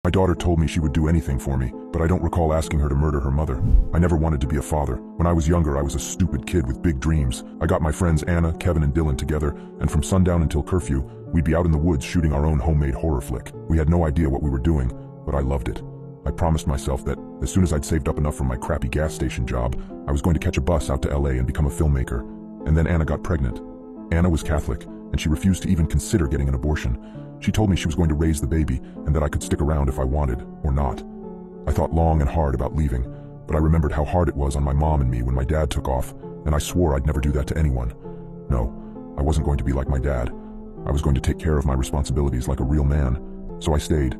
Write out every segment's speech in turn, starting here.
My daughter told me she would do anything for me, but I don't recall asking her to murder her mother. I never wanted to be a father. When I was younger, I was a stupid kid with big dreams. I got my friends Anna, Kevin, and Dylan together, and from sundown until curfew, we'd be out in the woods shooting our own homemade horror flick. We had no idea what we were doing, but I loved it. I promised myself that as soon as I'd saved up enough from my crappy gas station job, I was going to catch a bus out to LA and become a filmmaker. And then Anna got pregnant. Anna was Catholic, and she refused to even consider getting an abortion. She told me she was going to raise the baby and that I could stick around if I wanted, or not. I thought long and hard about leaving, but I remembered how hard it was on my mom and me when my dad took off, and I swore I'd never do that to anyone. No, I wasn't going to be like my dad. I was going to take care of my responsibilities like a real man, so I stayed.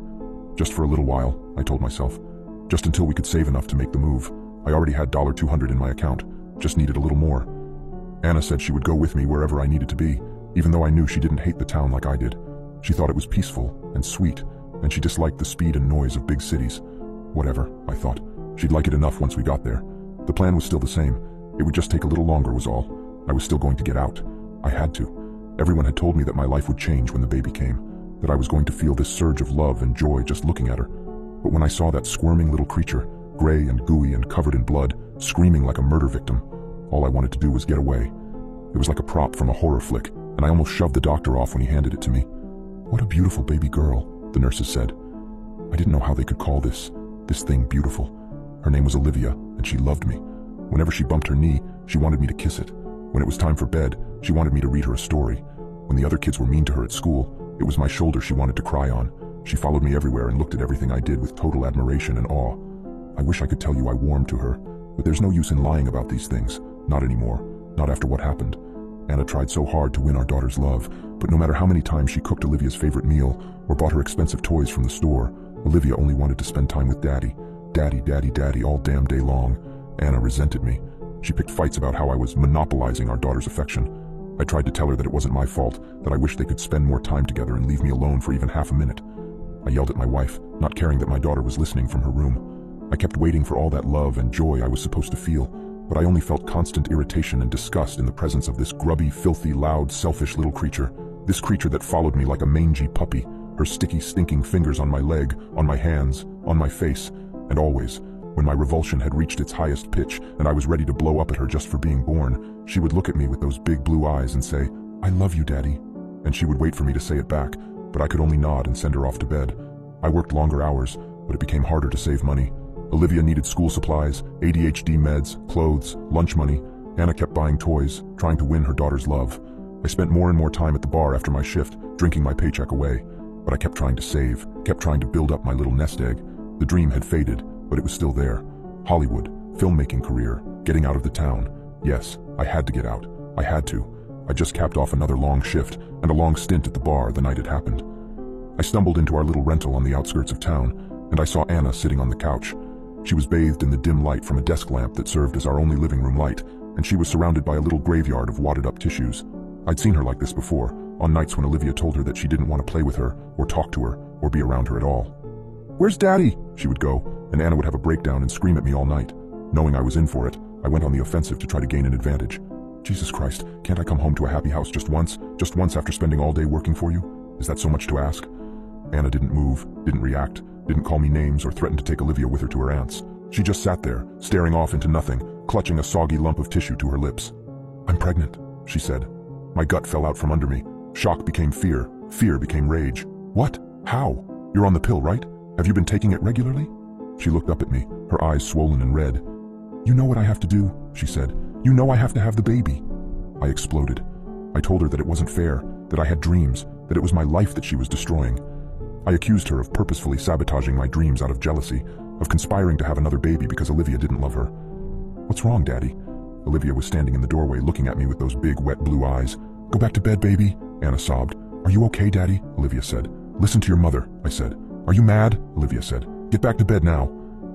Just for a little while, I told myself. Just until we could save enough to make the move. I already had $200 in my account, just needed a little more. Anna said she would go with me wherever I needed to be, even though I knew she didn't hate the town like I did. She thought it was peaceful and sweet, and she disliked the speed and noise of big cities. Whatever, I thought. She'd like it enough once we got there. The plan was still the same. It would just take a little longer was all. I was still going to get out. I had to. Everyone had told me that my life would change when the baby came, that I was going to feel this surge of love and joy just looking at her. But when I saw that squirming little creature, gray and gooey and covered in blood, screaming like a murder victim, all I wanted to do was get away. It was like a prop from a horror flick, and I almost shoved the doctor off when he handed it to me. "What a beautiful baby girl," the nurses said. I didn't know how they could call this thing beautiful. Her name was Olivia, and she loved me. Whenever she bumped her knee, she wanted me to kiss it. When it was time for bed, she wanted me to read her a story. When the other kids were mean to her at school, it was my shoulder she wanted to cry on. She followed me everywhere and looked at everything I did with total admiration and awe. I wish I could tell you I warmed to her, but there's no use in lying about these things. Not anymore. Not after what happened. Anna tried so hard to win our daughter's love, but no matter how many times she cooked Olivia's favorite meal or bought her expensive toys from the store, Olivia only wanted to spend time with Daddy. Daddy, Daddy, Daddy all damn day long. Anna resented me. She picked fights about how I was monopolizing our daughter's affection. I tried to tell her that it wasn't my fault, that I wished they could spend more time together and leave me alone for even half a minute. I yelled at my wife, not caring that my daughter was listening from her room. I kept waiting for all that love and joy I was supposed to feel, but I only felt constant irritation and disgust in the presence of this grubby, filthy, loud, selfish little creature. This creature that followed me like a mangy puppy, her sticky, stinking fingers on my leg, on my hands, on my face, and always, when my revulsion had reached its highest pitch and I was ready to blow up at her just for being born, she would look at me with those big blue eyes and say, "I love you, Daddy." And she would wait for me to say it back, but I could only nod and send her off to bed. I worked longer hours, but it became harder to save money. Olivia needed school supplies, ADHD meds, clothes, lunch money. Anna kept buying toys, trying to win her daughter's love. I spent more and more time at the bar after my shift, drinking my paycheck away. But I kept trying to save, kept trying to build up my little nest egg. The dream had faded, but it was still there. Hollywood, filmmaking career, getting out of the town. Yes, I had to get out. I had to. I just capped off another long shift and a long stint at the bar the night it happened. I stumbled into our little rental on the outskirts of town, and I saw Anna sitting on the couch. She was bathed in the dim light from a desk lamp that served as our only living room light, and she was surrounded by a little graveyard of wadded up tissues. I'd seen her like this before, on nights when Olivia told her that she didn't want to play with her, or talk to her, or be around her at all. "Where's Daddy?" she would go, and Anna would have a breakdown and scream at me all night. Knowing I was in for it, I went on the offensive to try to gain an advantage. "Jesus Christ, can't I come home to a happy house just once after spending all day working for you? Is that so much to ask?" Anna didn't move, didn't react, didn't call me names or threaten to take Olivia with her to her aunt's. She just sat there, staring off into nothing, clutching a soggy lump of tissue to her lips. "I'm pregnant," she said. My gut fell out from under me. Shock became fear. Fear became rage. "What? How? You're on the pill, right? Have you been taking it regularly?" She looked up at me, her eyes swollen and red. "You know what I have to do," she said. "You know I have to have the baby." I exploded. I told her that it wasn't fair, that I had dreams, that it was my life that she was destroying. I accused her of purposefully sabotaging my dreams out of jealousy, of conspiring to have another baby because Olivia didn't love her. "What's wrong, Daddy?" Olivia was standing in the doorway looking at me with those big, wet blue eyes. "Go back to bed, baby," Anna sobbed. "Are you okay, Daddy?" Olivia said. "Listen to your mother," I said. "Are you mad?" Olivia said. "Get back to bed now."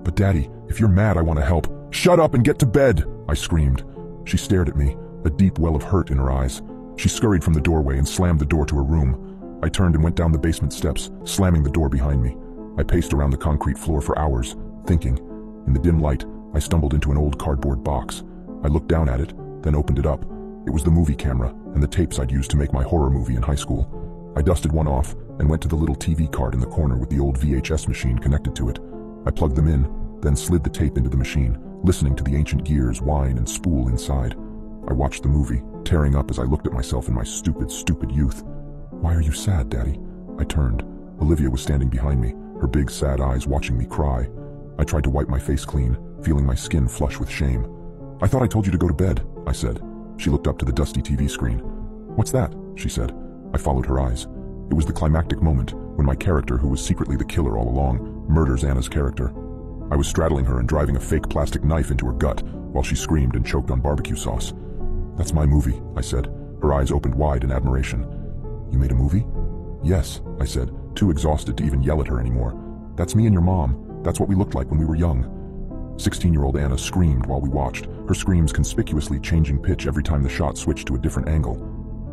"But Daddy, if you're mad, I want to help." "Shut up and get to bed," I screamed. She stared at me, a deep well of hurt in her eyes. She scurried from the doorway and slammed the door to her room. I turned and went down the basement steps, slamming the door behind me. I paced around the concrete floor for hours, thinking. In the dim light, I stumbled into an old cardboard box. I looked down at it, then opened it up. It was the movie camera and the tapes I'd used to make my horror movie in high school. I dusted one off, and went to the little TV cart in the corner with the old VHS machine connected to it. I plugged them in, then slid the tape into the machine, listening to the ancient gears whine and spool inside. I watched the movie, tearing up as I looked at myself in my stupid, stupid youth. "Why are you sad, Daddy?" I turned. Olivia was standing behind me, her big sad eyes watching me cry. I tried to wipe my face clean, feeling my skin flush with shame. "I thought I told you to go to bed," I said. She looked up to the dusty TV screen. "What's that?" she said. I followed her eyes. It was the climactic moment, when my character, who was secretly the killer all along, murders Anna's character. I was straddling her and driving a fake plastic knife into her gut, while she screamed and choked on barbecue sauce. "That's my movie," I said. Her eyes opened wide in admiration. "You made a movie?" "Yes," I said, too exhausted to even yell at her anymore. "That's me and your mom. That's what we looked like when we were young." 16-year-old Anna screamed while we watched, her screams conspicuously changing pitch every time the shot switched to a different angle.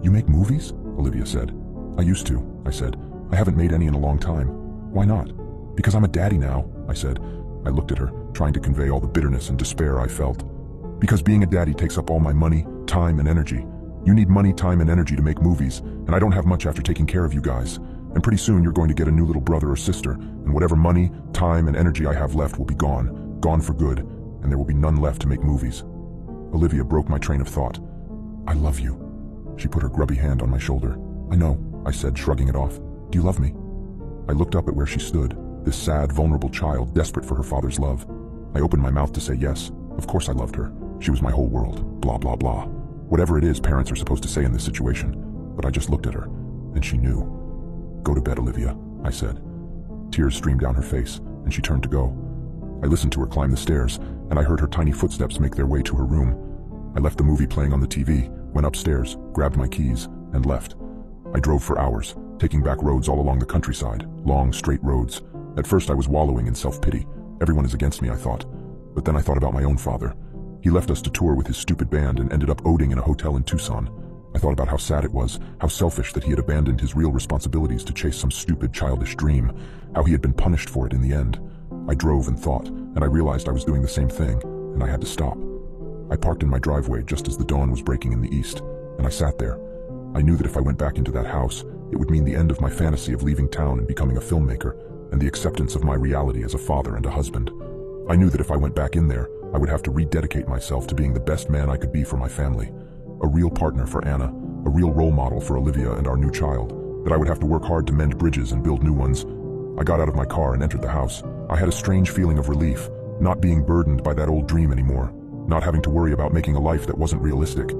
"You make movies?" Olivia said. "I used to," I said. "I haven't made any in a long time." "Why not?" "Because I'm a daddy now," I said. I looked at her, trying to convey all the bitterness and despair I felt. "Because being a daddy takes up all my money, time, and energy. You need money, time, and energy to make movies, and I don't have much after taking care of you guys. And pretty soon you're going to get a new little brother or sister, and whatever money, time, and energy I have left will be gone for good, and there will be none left to make movies." Olivia broke my train of thought. "I love you." She put her grubby hand on my shoulder. "I know," I said, shrugging it off. "Do you love me?" I looked up at where she stood, this sad, vulnerable child desperate for her father's love. I opened my mouth to say yes. Of course I loved her. She was my whole world. Blah, blah, blah. Whatever it is parents are supposed to say in this situation. But I just looked at her, and she knew. "Go to bed, Olivia," I said. Tears streamed down her face, and she turned to go. I listened to her climb the stairs, and I heard her tiny footsteps make their way to her room. I left the movie playing on the TV, went upstairs, grabbed my keys, and left. I drove for hours, taking back roads all along the countryside, long, straight roads. At first I was wallowing in self-pity. Everyone is against me, I thought. But then I thought about my own father. He left us to tour with his stupid band and ended up oding in a hotel in Tucson. I thought about how sad it was, how selfish that he had abandoned his real responsibilities to chase some stupid childish dream, how he had been punished for it in the end. I drove and thought, and I realized I was doing the same thing, and I had to stop. I parked in my driveway just as the dawn was breaking in the east, and I sat there. I knew that if I went back into that house, it would mean the end of my fantasy of leaving town and becoming a filmmaker, and the acceptance of my reality as a father and a husband. I knew that if I went back in there, I would have to rededicate myself to being the best man I could be for my family. A real partner for Anna, a real role model for Olivia and our new child, that I would have to work hard to mend bridges and build new ones. I got out of my car and entered the house. I had a strange feeling of relief, not being burdened by that old dream anymore, not having to worry about making a life that wasn't realistic.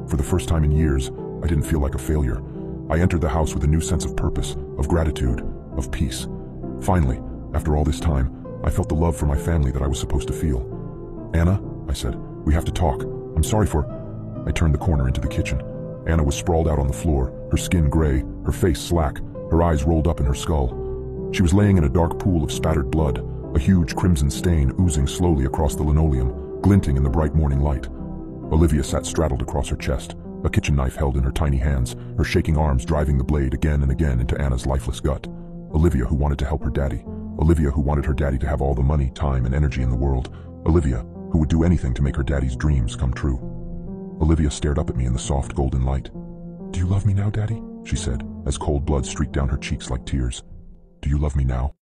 For the first time in years, I didn't feel like a failure. I entered the house with a new sense of purpose, of gratitude, of peace. Finally, after all this time, I felt the love for my family that I was supposed to feel. "Anna," I said, "we have to talk. I'm sorry for—" I turned the corner into the kitchen. Anna was sprawled out on the floor, her skin gray, her face slack, her eyes rolled up in her skull. She was laying in a dark pool of spattered blood, a huge crimson stain oozing slowly across the linoleum, glinting in the bright morning light. Olivia sat straddled across her chest, a kitchen knife held in her tiny hands, her shaking arms driving the blade again and again into Anna's lifeless gut. Olivia, who wanted to help her daddy. Olivia, who wanted her daddy to have all the money, time, and energy in the world. Olivia, who would do anything to make her daddy's dreams come true. Olivia stared up at me in the soft golden light. "Do you love me now, Daddy?" she said, as cold blood streaked down her cheeks like tears. "Do you love me now?"